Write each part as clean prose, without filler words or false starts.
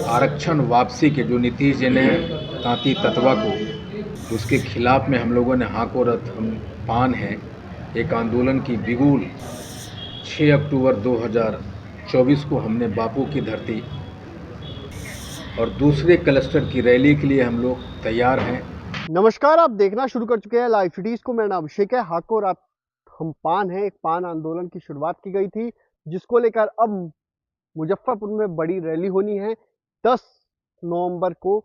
आरक्षण वापसी के जो नीतीश जी ने तांती ततवा को उसके खिलाफ में हम लोगों ने हाको रथ हम पान है एक आंदोलन की बिगुल 6 अक्टूबर 2024 को हमने बापू की धरती और दूसरे क्लस्टर की रैली के लिए हम लोग तैयार हैं। नमस्कार, आप देखना शुरू कर चुके हैं लाइव सिटीज को। मेरा नाम अभिषेक है। हाको रात हम पान है, एक पान आंदोलन की शुरुआत की गई थी, जिसको लेकर अब मुजफ्फरपुर में बड़ी रैली होनी है। 10 नवंबर को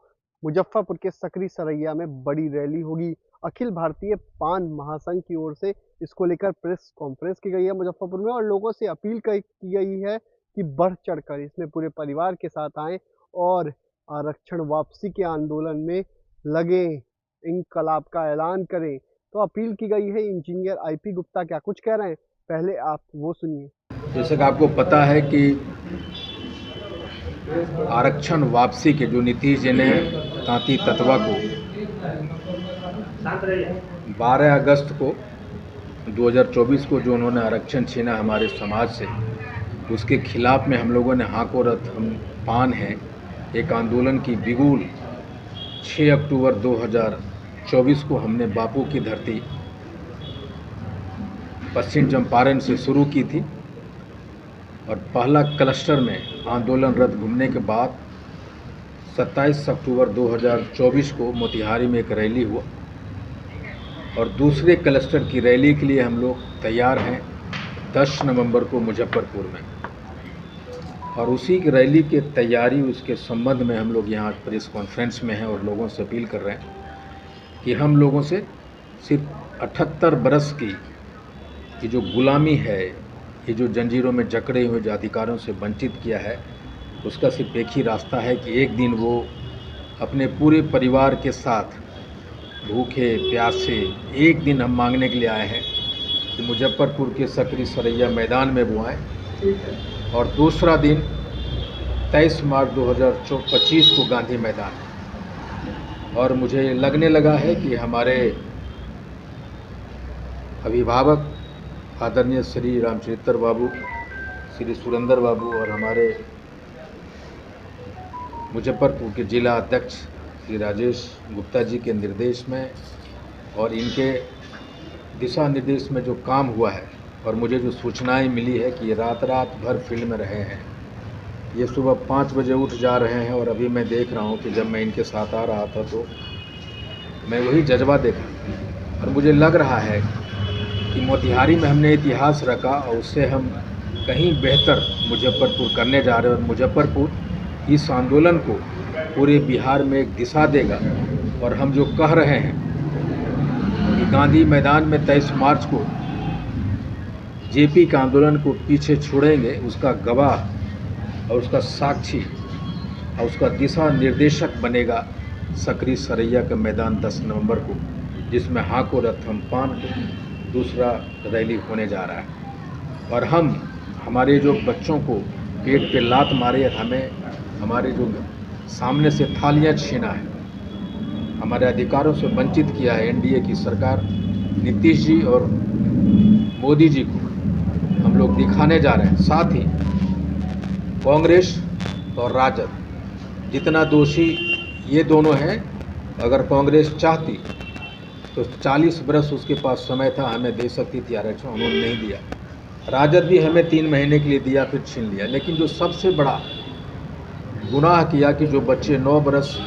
मुजफ्फरपुर के सकरी सरैया में बड़ी रैली होगी। अखिल भारतीय पान महासंघ की ओर से इसको लेकर प्रेस कॉन्फ्रेंस की गई है मुजफ्फरपुर में, और लोगों से अपील की गई है कि बढ़ चढ़कर इसमें पूरे परिवार के साथ आएं और आरक्षण वापसी के आंदोलन में लगे, इनकलाब का ऐलान करें। तो अपील की गई है। इंजीनियर आईपी गुप्ता क्या कुछ कह रहे हैं, पहले आप वो सुनिए। जैसे कि आपको पता है कि आरक्षण वापसी के जो नीतीश जी ने तांती ततवा को 12 अगस्त को 2024 को जो उन्होंने आरक्षण छीना हमारे समाज से, उसके खिलाफ में हम लोगों ने हाको रथ हम पान है एक आंदोलन की बिगुल 6 अक्टूबर 2024 को हमने बापू की धरती पश्चिम चंपारण से शुरू की थी। और पहला क्लस्टर में आंदोलनरत घूमने के बाद 27 अक्टूबर 2024 को मोतिहारी में एक रैली हुआ और दूसरे क्लस्टर की रैली के लिए हम लोग तैयार हैं 10 नवंबर को मुजफ्फरपुर में। और उसी की रैली की तैयारी, उसके संबंध में हम लोग यहाँ प्रेस कॉन्फ्रेंस में हैं और लोगों से अपील कर रहे हैं कि हम लोगों से सिर्फ 78 बरस की ये जो गुलामी है, ये जो जंजीरों में जकड़े हुए जो अधिकारों से वंचित किया है, उसका सिर्फ एक ही रास्ता है कि एक दिन वो अपने पूरे परिवार के साथ भूखे प्यासे एक दिन हम मांगने के लिए आए हैं कि मुजफ्फरपुर के सकरी सरैया मैदान में वो आएँ। और दूसरा दिन 23 मार्च 2025 को गांधी मैदान। और मुझे लगने लगा है कि हमारे अभिभावक आदरणीय श्री रामचरित्र बाबू, श्री सुरेंद्र बाबू और हमारे मुजफ्फरपुर के जिला अध्यक्ष श्री राजेश गुप्ता जी के निर्देश में और इनके दिशा निर्देश में जो काम हुआ है, और मुझे जो सूचनाएं मिली है कि ये रात भर फील्ड में रहे हैं, ये सुबह 5 बजे उठ जा रहे हैं। और अभी मैं देख रहा हूँ कि जब मैं इनके साथ आ रहा था तो मैं वही जज्बा देखा और मुझे लग रहा है कि मोतिहारी में हमने इतिहास रखा और उससे हम कहीं बेहतर मुजफ्फरपुर करने जा रहे हैं। और मुजफ्फरपुर इस आंदोलन को पूरे बिहार में एक दिशा देगा। और हम जो कह रहे हैं कि गांधी मैदान में 23 मार्च को जेपी के आंदोलन को पीछे छोड़ेंगे, उसका गवाह और उसका साक्षी और उसका दिशा निर्देशक बनेगा सकरी सरैया का मैदान 10 नवंबर को, जिसमें हाको रथ हम पान को दूसरा रैली होने जा रहा है। और हम हमारे जो बच्चों को पेट पे लात मारे, हमें हमारे जो सामने से थालियां छीना है, हमारे अधिकारों से वंचित किया है एनडीए की सरकार, नीतीश जी और मोदी जी को हम लोग दिखाने जा रहे हैं। साथ ही कांग्रेस और राजद जितना दोषी ये दोनों हैं, अगर कांग्रेस चाहती तो 40 बरस उसके पास समय था, हमें दे सकती थी आरक्षण, उन्होंने नहीं दिया। राजद भी हमें 3 महीने के लिए दिया, फिर छीन लिया। लेकिन जो सबसे बड़ा गुनाह किया कि जो बच्चे 9 बरस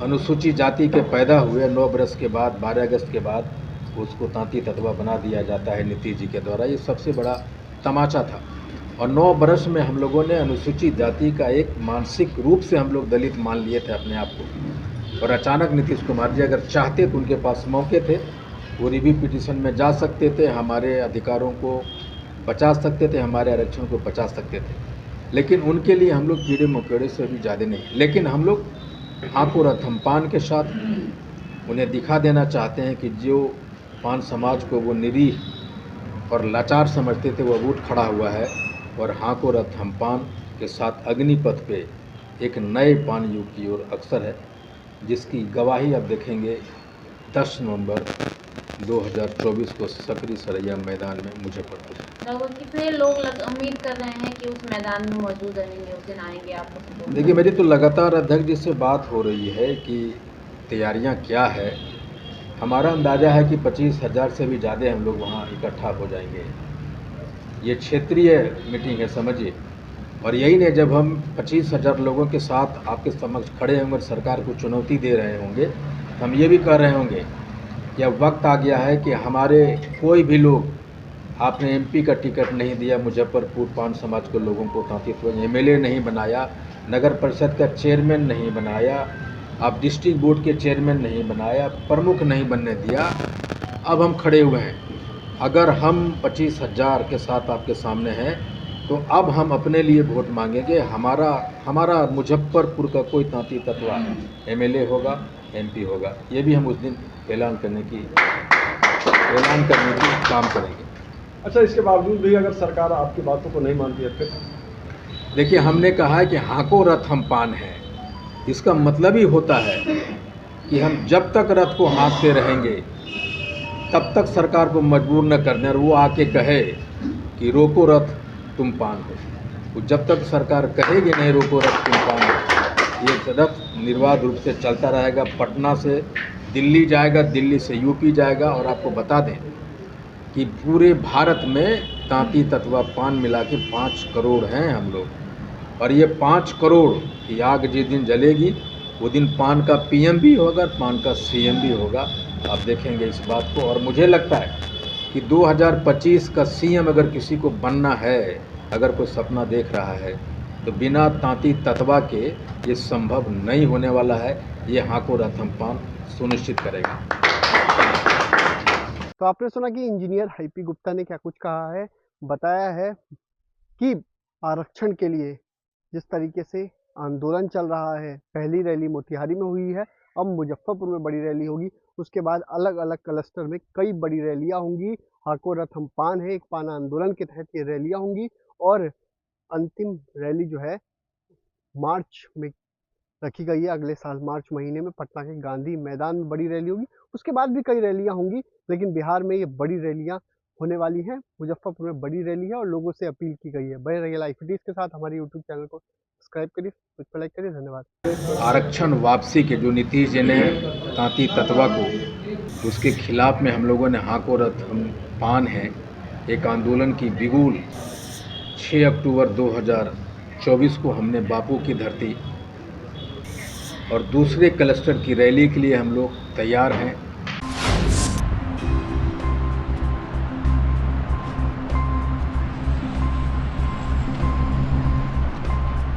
अनुसूचित जाति के पैदा हुए, 9 बरस के बाद 12 अगस्त के बाद उसको तांती ततवा बना दिया जाता है नीतीश जी के द्वारा, ये सबसे बड़ा तमाचा था। और 9 बरस में हम लोगों ने अनुसूचित जाति का एक मानसिक रूप से हम लोग दलित मान लिए थे अपने आप को। और अचानक नीतीश कुमार जी अगर चाहते तो उनके पास मौके थे, वो रिव्यू पिटीशन में जा सकते थे, हमारे अधिकारों को बचा सकते थे, हमारे आरक्षण को बचा सकते थे। लेकिन उनके लिए हम लोग कीड़े मकोड़े से भी ज़्यादा नहीं। लेकिन हम लोग हाको रथ हम पान के साथ उन्हें दिखा देना चाहते हैं कि जो पान समाज को वो निरीह और लाचार समझते थे, वो अब उठ खड़ा हुआ है और हाको रथ हम पान के साथ अग्निपथ पे एक नए पान युग की ओर अग्रसर है, जिसकी गवाही अब देखेंगे 10 नवंबर 2024 को सकरी सरैया मैदान में मुजफ्फरपुर। तो कितने लोग उम्मीद कर रहे हैं कि उस मैदान में मौजूद रहेंगे, उस दिन आएंगे आपको? देखिए, मेरी तो लगातार अध्यक्ष जी से बात हो रही है कि तैयारियां क्या है। हमारा अंदाज़ा है कि 25,000 से भी ज़्यादा हम लोग वहाँ इकट्ठा हो जाएंगे। ये क्षेत्रीय मीटिंग है, समझिए। और यही नहीं, जब हम 25,000 लोगों के साथ आपके समक्ष खड़े होंगे और सरकार को चुनौती दे रहे होंगे, तो हम ये भी कह रहे होंगे कि अब वक्त आ गया है कि हमारे कोई भी लोग, आपने एमपी का टिकट नहीं दिया, मुजफ्फरपुर पान समाज के लोगों को 33 एमएलए नहीं बनाया, नगर परिषद का चेयरमैन नहीं बनाया, आप डिस्ट्रिक्ट बोर्ड के चेयरमैन नहीं बनाया, प्रमुख नहीं बनने दिया। अब हम खड़े हुए हैं। अगर हम 25,000 के साथ आपके सामने हैं, तो अब हम अपने लिए वोट मांगेंगे। हमारा मुजफ्फरपुर का कोई तांती तत्वा एमएलए होगा, एमपी होगा, ये भी हम उस दिन ऐलान करने की काम करेंगे। अच्छा, इसके बावजूद भी अगर सरकार आपकी बातों को नहीं मानती है फिर? देखिए, हमने कहा है कि हाँको रथ हम पान हैं। इसका मतलब ही होता है कि हम जब तक रथ को हाँकते रहेंगे तब तक सरकार को मजबूर न करने, और वो आके कहे कि रोको रथ तुम पान हो, तो जब तक सरकार कहेगी नहीं रोको रथ तुम पान हो, ये रथ निर्बाध रूप से चलता रहेगा। पटना से दिल्ली जाएगा, दिल्ली से यूपी जाएगा। और आपको बता दें कि पूरे भारत में तांती तत्वा पान मिला के 5 करोड़ हैं हम लोग, और ये 5 करोड़ की आग जिस दिन जलेगी वो दिन पान का पीएम भी होगा, पान का सीएम भी होगा। आप देखेंगे इस बात को। और मुझे लगता है कि 2025 का सीएम अगर किसी को बनना है, अगर कोई सपना देख रहा है, तो बिना तांती तत्वा के ये संभव नहीं होने वाला है। ये हाँको रथ हम पान सुनिश्चित करेगा। तो आपने सुना कि इंजीनियर हाईपी गुप्ता ने क्या कुछ कहा है। बताया है कि आरक्षण के लिए जिस तरीके से आंदोलन चल रहा है, पहली रैली मोतिहारी में हुई है, अब मुजफ्फरपुर में बड़ी रैली होगी, उसके बाद अलग अलग क्लस्टर में कई बड़ी रैलियां होंगी। हाँको रथ हम पान है, एक पान आंदोलन के तहत ये रैलियां होंगी, और अंतिम रैली जो है मार्च में रखी गई है। अगले साल मार्च महीने में पटना के गांधी मैदान में बड़ी रैली होगी। उसके बाद भी कई रैलियां होंगी, लेकिन बिहार में ये बड़ी रैलियां होने वाली हैं। मुजफ्फरपुर में बड़ी रैली है और लोगों से अपील की गई है। बने रहिए लाइव फीडीज के साथ। हमारे यूट्यूब चैनल को सब्सक्राइब करिए, कुछ पर लाइक करिए। धन्यवाद। आरक्षण वापसी के जो नीतीश जी ने तांती तत्वा को, उसके खिलाफ में हम लोगों ने हाँको रथ हम पान है एक आंदोलन की बिगुल 6 अक्टूबर 2024 को हमने बापू की धरती और दूसरे क्लस्टर की रैली के लिए हम लोग तैयार हैं।